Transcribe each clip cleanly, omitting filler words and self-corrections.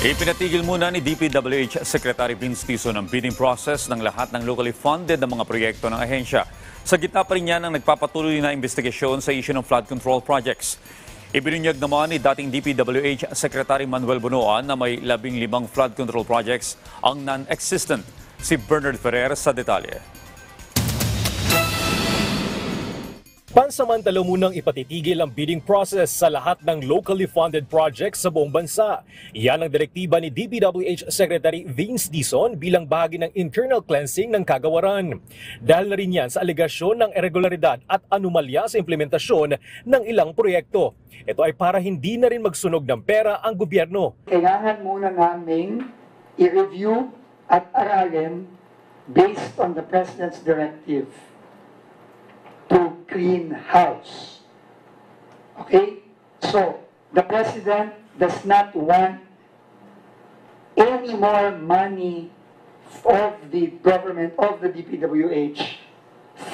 Ipinatigil muna ni DPWH Secretary Vince Tizon ang bidding process ng lahat ng locally funded na mga proyekto ng ahensya. Sa gitna pa rin yan ang nagpapatuloy na investigasyon sa issue ng flood control projects. Ibinunyag naman ni dating DPWH Secretary Manuel Bunoan na may 15 flood control projects ang non-existent. Si Bernard Ferrer sa detalye. Pansamantala munang ipatitigil ang bidding process sa lahat ng locally funded projects sa buong bansa. Yan ang direktiba ni DPWH Secretary Vince Tizon bilang bahagi ng internal cleansing ng kagawaran. Dahil na rin yan sa alegasyon ng irregularidad at anomalya sa implementasyon ng ilang proyekto. Ito ay para hindi na rin magsunog ng pera ang gobyerno. Kailangan muna naming i-review at aralin based on the President's directive to clean house. Okay? So, the President does not want any more money of the government, of the DPWH,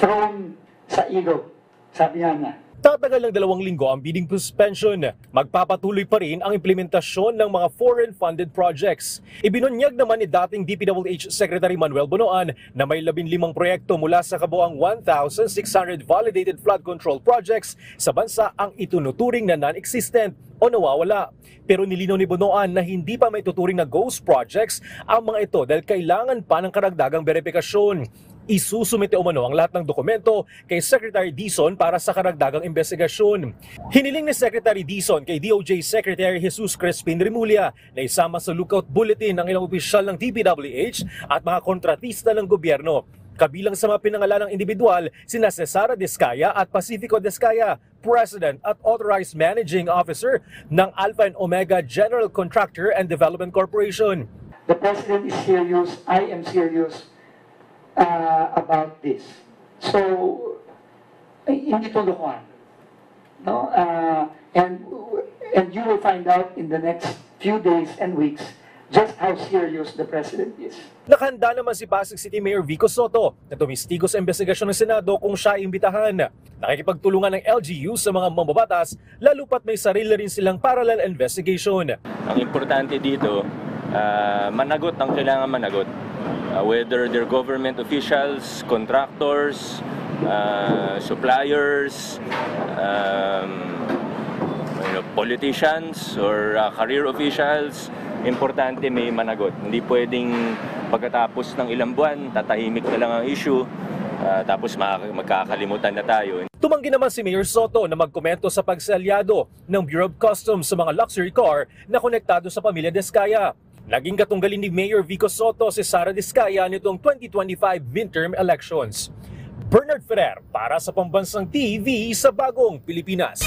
thrown sa ilog. Sabi nga. Tatagal ng 2 linggo ang bidding suspension. Magpapatuloy pa rin ang implementasyon ng mga foreign-funded projects. Ibinunyag naman ni dating DPWH Secretary Manuel Bunoan na may 15 proyekto mula sa kabuang 1,600 validated flood control projects sa bansa ang itunuturing na non-existent o nawawala. Pero nilinaw ni Bunoan na hindi pa may tuturing na ghost projects ang mga ito dahil kailangan pa ng karagdagang verifikasyon. Isusumite umano ang lahat ng dokumento kay Secretary Tizon para sa karagdagang investigasyon. Hiniling ni Secretary Tizon kay DOJ Secretary Jesus Crispin Remulla na isama sa lookout bulletin ng ilang opisyal ng DPWH at mga kontratista ng gobyerno. Kabilang sa mga pinangalanang individual, sina Cesara Descaya at Pacifico Descaya, President at Authorized Managing Officer ng Alpha and Omega General Contractor and Development Corporation. The President is serious, I am serious about this. So, hindi to lokohan. No? And you will find out in the next few days and weeks just how serious the President is. Nakahanda naman si Pasig City Mayor Vico Soto na tumistigo sa investigasyon ng Senado kung siya imbitahan. Nakikipagtulungan ng LGU sa mga mambabatas, lalo pat may sarili rin silang parallel investigation. Ang importante dito, managot ang kailangan managot. Whether they're government officials, contractors, suppliers, politicians or career officials, importante may managot. Hindi pwedeng pagkatapos ng ilang buwan, tatahimik na lang ang issue, tapos magkakalimutan na tayo. Tumanggi naman si Mayor Soto na magkomento sa pagsalyado ng Bureau of Customs sa mga luxury car na konektado sa pamilya Descaya. Naging katunggalin ni Mayor Vico Soto si Sara Descaya nitong 2025 midterm elections. Bernard Ferrer para sa Pambansang TV sa Bagong Pilipinas.